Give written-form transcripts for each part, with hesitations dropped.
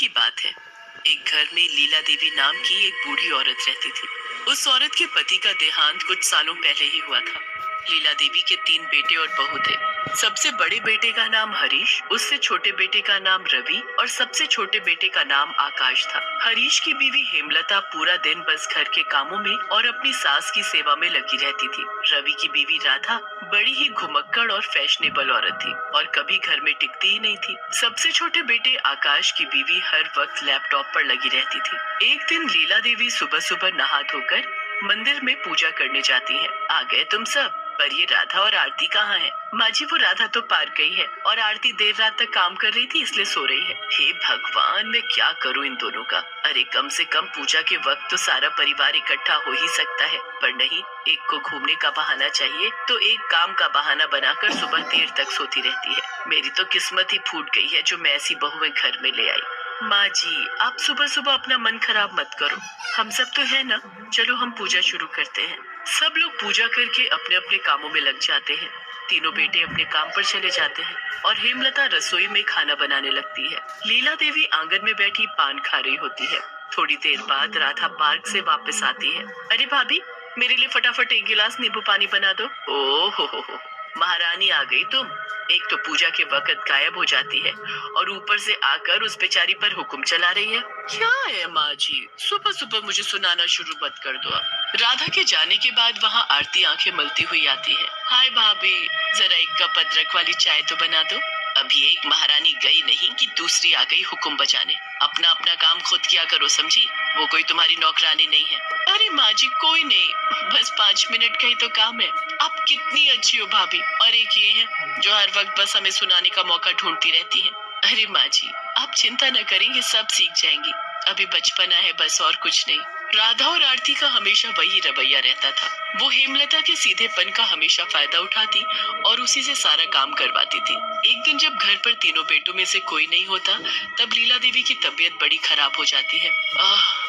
की बात है। एक घर में लीला देवी नाम की एक बूढ़ी औरत रहती थी। उस औरत के पति का देहांत कुछ सालों पहले ही हुआ था। लीला देवी के 3 बेटे और बहू थे। सबसे बड़े बेटे का नाम हरीश, उससे छोटे बेटे का नाम रवि और सबसे छोटे बेटे का नाम आकाश था। हरीश की बीवी हेमलता पूरा दिन बस घर के कामों में और अपनी सास की सेवा में लगी रहती थी। रवि की बीवी राधा बड़ी ही घुमक्कड़ और फैशनेबल औरत थी और कभी घर में टिकती ही नहीं थी। सबसे छोटे बेटे आकाश की बीवी हर वक्त लैपटॉप पर लगी रहती थी। एक दिन लीला देवी सुबह सुबह नहा धोकर मंदिर में पूजा करने जाती हैं। आ गए तुम सब, पर ये राधा और आरती कहाँ है? माँ जी, वो राधा तो पार गई है और आरती देर रात तक काम कर रही थी इसलिए सो रही है। हे भगवान, मैं क्या करूँ इन दोनों का? अरे कम से कम पूजा के वक्त तो सारा परिवार इकट्ठा हो ही सकता है, पर नहीं, एक को घूमने का बहाना चाहिए तो एक काम का बहाना बनाकर सुबह देर तक सोती रहती है। मेरी तो किस्मत ही फूट गई है जो मैं ऐसी बहुएं घर में ले आई। माँ जी, आप सुबह सुबह अपना मन खराब मत करो, हम सब तो है ना। चलो हम पूजा शुरू करते हैं। सब लोग पूजा करके अपने अपने कामों में लग जाते हैं। तीनों बेटे अपने काम पर चले जाते हैं और हेमलता रसोई में खाना बनाने लगती है। लीला देवी आंगन में बैठी पान खा रही होती है। थोड़ी देर बाद राधा पार्क से वापस आती है। अरे भाभी, मेरे लिए फटाफट एक गिलास नींबू पानी बना दो। ओ हो, महारानी आ गई तुम। एक तो पूजा के वक्त गायब हो जाती है और ऊपर से आकर उस बेचारी पर हुक्म चला रही है। क्या है माँ जी, सुबह सुबह मुझे सुनाना शुरू मत कर दो आप। राधा के जाने के बाद वहाँ आरती आंखें मलती हुई आती है। हाय भाभी, जरा एक कप अदरक वाली चाय तो बना दो। अभी एक महारानी गई नहीं कि दूसरी आ गई हुक्म बजाने। अपना अपना काम खुद किया करो, समझी? वो कोई तुम्हारी नौकरानी नहीं है। अरे माँ जी, कोई नहीं, बस 5 मिनट का ही तो काम है। आप कितनी अच्छी हो भाभी। और एक ये है जो हर वक्त बस हमें सुनाने का मौका ढूंढती रहती है। अरे माँ जी, आप चिंता न करेंगे, सब सीख जाएंगी। अभी बचपना है बस, और कुछ नहीं। राधा और आरती का हमेशा वही रवैया रहता था। वो हेमलता के सीधेपन का हमेशा फायदा उठाती और उसी से सारा काम करवाती थी। एक दिन जब घर पर तीनों बेटों में से कोई नहीं होता, तब लीला देवी की तबीयत बड़ी खराब हो जाती है।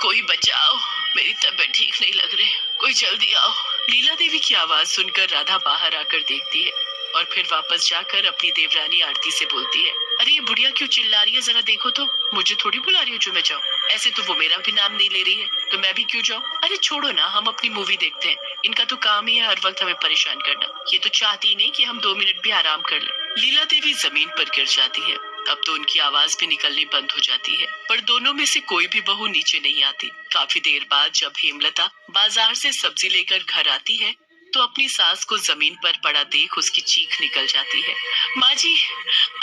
कोई बचाओ, मेरी तबीयत ठीक नहीं लग रही, कोई जल्दी आओ। लीला देवी की आवाज सुनकर राधा बाहर आकर देखती है और फिर वापस जाकर अपनी देवरानी आरती से बोलती है। अरे ये बुढ़िया क्यों चिल्ला रही है, जरा देखो तो। मुझे थोड़ी बुला रही है जो मैं जाऊँ? ऐसे तो वो मेरा भी नाम नहीं ले रही है, तो मैं भी क्यों जाऊँ? अरे छोड़ो ना, हम अपनी मूवी देखते हैं। इनका तो काम ही है हर वक्त हमें परेशान करना। ये तो चाहती नहीं कि हम 2 मिनट भी आराम कर ले। लीला देवी जमीन पर गिर जाती है। अब तो उनकी आवाज भी निकलनी बंद हो जाती है, पर दोनों में से कोई भी बहू नीचे नहीं आती। काफी देर बाद जब हेमलता बाजार से सब्जी लेकर घर आती है, तो अपनी सास को जमीन पर पड़ा देख उसकी चीख निकल जाती है। माँ जी,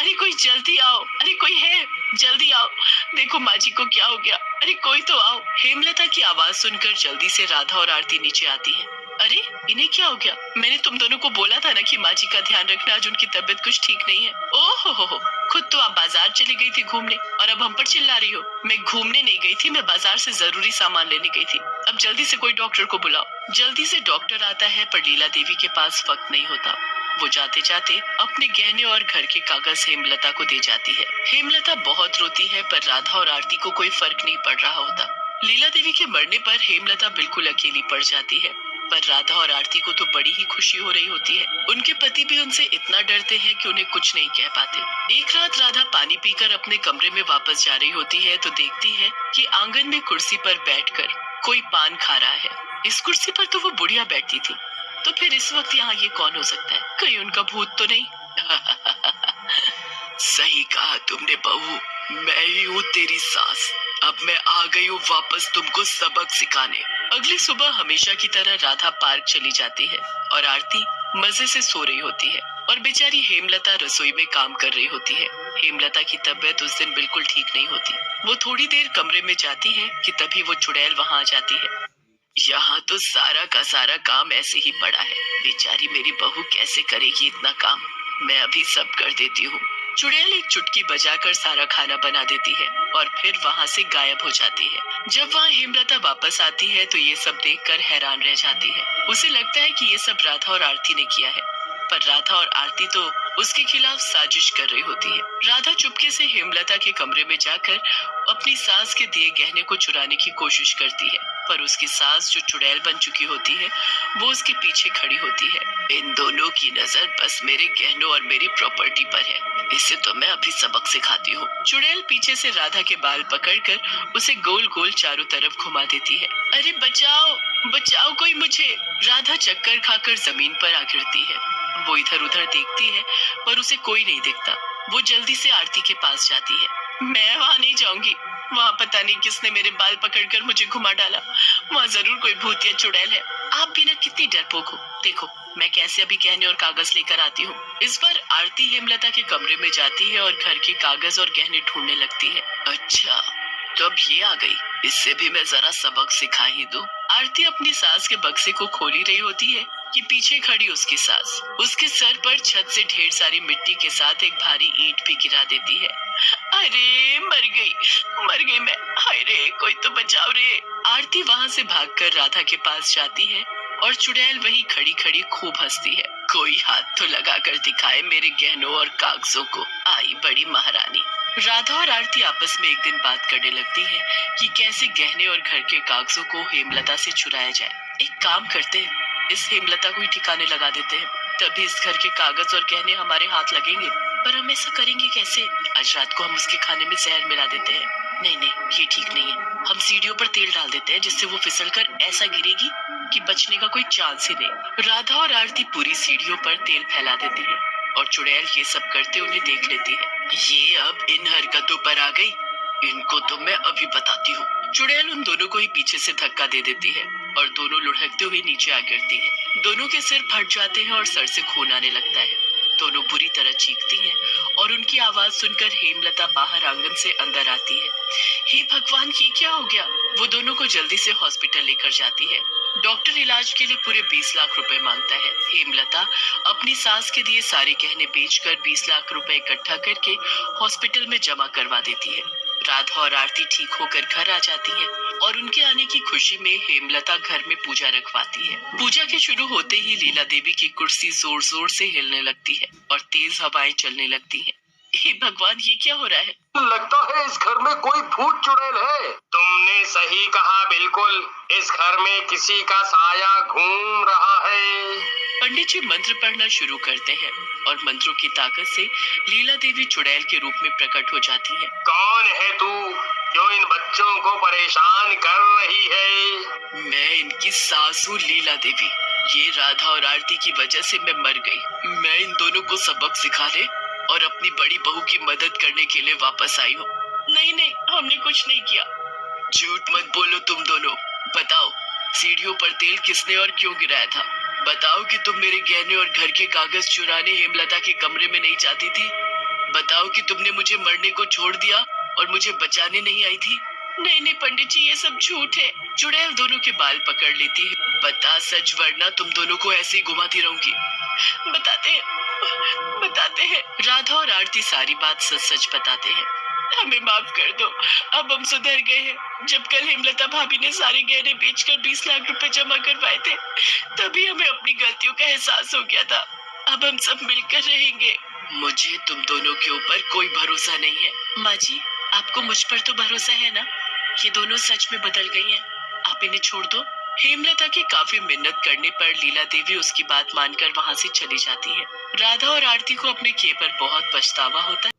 अरे कोई जल्दी आओ, अरे कोई है, जल्दी आओ, देखो माँ जी को क्या हो गया, अरे कोई तो आओ। हेमलता की आवाज सुनकर जल्दी से राधा और आरती नीचे आती है। अरे इन्हें क्या हो गया? मैंने तुम दोनों को बोला था ना कि माँ जी का ध्यान रखना, आज उनकी तबीयत कुछ ठीक नहीं है। ओह हो, खुद तो आप बाजार चली गई थी घूमने और अब हम पर चिल्ला रही हो। मैं घूमने नहीं गई थी, मैं बाजार से जरूरी सामान लेने गई थी। अब जल्दी से कोई डॉक्टर को बुलाओ। जल्दी से डॉक्टर आता है, पर लीला देवी के पास वक्त नहीं होता। वो जाते जाते अपने गहने और घर के कागज हेमलता को दे जाती है। हेमलता बहुत रोती है, पर राधा और आरती को कोई फर्क नहीं पड़ रहा होता। लीला देवी के मरने पर हेमलता बिल्कुल अकेली पड़ जाती है, पर राधा और आरती को तो बड़ी ही खुशी हो रही होती है। उनके पति भी उनसे इतना डरते हैं कि उन्हें कुछ नहीं कह पाते। एक रात राधा पानी पीकर अपने कमरे में वापस जा रही होती है तो देखती है कि आंगन में कुर्सी पर बैठकर कोई पान खा रहा है। इस कुर्सी पर तो वो बुढ़िया बैठती थी, तो फिर इस वक्त यहाँ ये कौन हो सकता है? कहीं उनका भूत तो नहीं? सही कहा तुमने बहू, मैं ही हूँ तेरी सास। अब मैं आ गई हूँ वापस तुमको सबक सिखाने। अगली सुबह हमेशा की तरह राधा पार्क चली जाती है और आरती मजे से सो रही होती है और बेचारी हेमलता रसोई में काम कर रही होती है। हेमलता की तबीयत उस दिन बिल्कुल ठीक नहीं होती। वो थोड़ी देर कमरे में जाती है कि तभी वो चुड़ैल वहाँ आ जाती है। यहाँ तो सारा का सारा काम ऐसे ही पड़ा है, बेचारी मेरी बहू कैसे करेगी इतना काम? मैं अभी सब कर देती हूँ। चुड़ैल एक चुटकी बजाकर सारा खाना बना देती है और फिर वहाँ से गायब हो जाती है। जब वहाँ हेमलता वापस आती है तो ये सब देखकर हैरान रह जाती है। उसे लगता है कि ये सब राधा और आरती ने किया है, पर राधा और आरती तो उसके खिलाफ साजिश कर रही होती है। राधा चुपके से हेमलता के कमरे में जाकर अपनी सास के दिए गहने को चुराने की कोशिश करती है, पर उसकी सास जो चुड़ैल बन चुकी होती है वो उसके पीछे खड़ी होती है। इन दोनों की नजर बस मेरे गहनों और मेरी प्रॉपर्टी पर है, इसे तो मैं अभी सबक सिखाती हूँ। चुड़ैल पीछे से राधा के बाल पकड़कर उसे गोल गोल चारों तरफ घुमा देती है। अरे बचाओ बचाओ कोई मुझे। राधा चक्कर खाकर जमीन पर आ गिरती है। वो इधर उधर देखती है पर उसे कोई नहीं दिखता। वो जल्दी से आरती के पास जाती है। मैं वहां नहीं जाऊंगी, वहां पता नहीं किसने मेरे बाल पकड़कर मुझे घुमा डाला। वहां जरूर कोई भूत या चुड़ैल है। आप भी ना कितनी डरपोक हो। देखो मैं कैसे अभी गहने और कागज लेकर आती हूँ। इस बार आरती हेमलता के कमरे में जाती है और घर के कागज और गहने ढूंढने लगती है। अच्छा तो अब ये आ गई, इससे भी मैं जरा सबक सिखा ही दूं। आरती अपनी सास के बक्से को खोल ही रही होती है कि पीछे खड़ी उसकी सास उसके सर पर छत से ढेर सारी मिट्टी के साथ एक भारी ईंट भी गिरा देती है। अरे मर गई मैं। हाय रे कोई तो बचाओ रे। आरती वहां से भागकर राधा के पास जाती है और चुड़ैल वहीं खड़ी खड़ी खूब हंसती है। कोई हाथ तो लगा कर दिखाए मेरे गहनों और कागजों को। आई बड़ी महारानी। राधा और आरती आपस में एक दिन बात करने लगती है कि कैसे गहने और घर के कागजों को हेमलता से चुराया जाए। एक काम करते हैं, इस हेमलता को ही ठिकाने लगा देते हैं, तभी इस घर के कागज और गहने हमारे हाथ लगेंगे। पर हम ऐसा करेंगे कैसे? आज रात को हम उसके खाने में जहर मिला देते हैं। नहीं नहीं ये ठीक नहीं है। हम सीढ़ियों पर तेल डाल देते हैं जिससे वो फिसलकर ऐसा गिरेगी कि बचने का कोई चांस ही नहीं। राधा और आरती पूरी सीढ़ियों पर तेल फैला देती है और चुड़ैल ये सब करते उन्हें देख लेती है। ये अब इन हरकतों पर आ गई, इनको तो मैं अभी बताती हूँ। चुड़ैल उन दोनों को ही पीछे से धक्का दे देती है और दोनों लुढ़कते हुए नीचे आ गिरती हैं। दोनों के सिर फट जाते हैं और सर से खून आने लगता है। दोनों बुरी तरह चीखती हैं और उनकी आवाज सुनकर हेमलता बाहर आंगन से अंदर आती है। हे भगवान ये क्या हो गया? वो दोनों को जल्दी से हॉस्पिटल लेकर जाती है। डॉक्टर इलाज के लिए पूरे 20 लाख रुपए मांगता है। हेमलता अपनी सास के दिए सारे गहने बेचकर 20 लाख रुपए इकट्ठा करके हॉस्पिटल में जमा करवा देती है। राधा और आरती ठीक होकर घर आ जाती हैं और उनके आने की खुशी में हेमलता घर में पूजा रखवाती है। पूजा के शुरू होते ही लीला देवी की कुर्सी जोर जोर से हिलने लगती है और तेज हवाएं चलने लगती हैं। हे भगवान ये क्या हो रहा है? लगता है इस घर में कोई भूत चुड़ैल है। तुमने सही कहा, बिल्कुल इस घर में किसी का साया घूम रहा है। पंडित जी मंत्र पढ़ना शुरू करते हैं और मंत्रों की ताकत से लीला देवी चुड़ैल के रूप में प्रकट हो जाती है। कौन है तू जो इन बच्चों को परेशान कर रही है? मैं इनकी सास हूँ लीला देवी। ये राधा और आरती की वजह से मैं मर गई। मैं इन दोनों को सबक सिखाने और अपनी बड़ी बहू की मदद करने के लिए वापस आई हूँ। नहीं नहीं हमने कुछ नहीं किया। झूठ मत बोलो तुम दोनों। बताओ सीढ़ियों पर तेल किसने और क्यों गिराया था? बताओ कि तुम मेरे गहने और घर के कागज चुराने हेमलता के कमरे में नहीं जाती थी। बताओ कि तुमने मुझे मरने को छोड़ दिया और मुझे बचाने नहीं आई थी। नहीं नहीं पंडित जी ये सब झूठ है। चुड़ैल दोनों के बाल पकड़ लेती है। बता सच वरना तुम दोनों को ऐसे ही घुमाती रहूंगी। बताते हैं। राधा और आरती सारी बात सच सच बताते हैं। हमें माफ कर दो, अब हम सुधर गए हैं। जब कल हेमलता भाभी ने सारे गहने बेचकर 20 लाख रुपए जमा करवाए थे तभी हमें अपनी गलतियों का एहसास हो गया था। अब हम सब मिलकर रहेंगे। मुझे तुम दोनों के ऊपर कोई भरोसा नहीं है। माँ जी आपको मुझ पर तो भरोसा है ना? ये दोनों सच में बदल गई हैं। आप इन्हें छोड़ दो। हेमलता की काफी मिन्नत करने पर लीला देवी उसकी बात मानकर वहां से चली जाती है। राधा और आरती को अपने किए पर बहुत पछतावा होता है।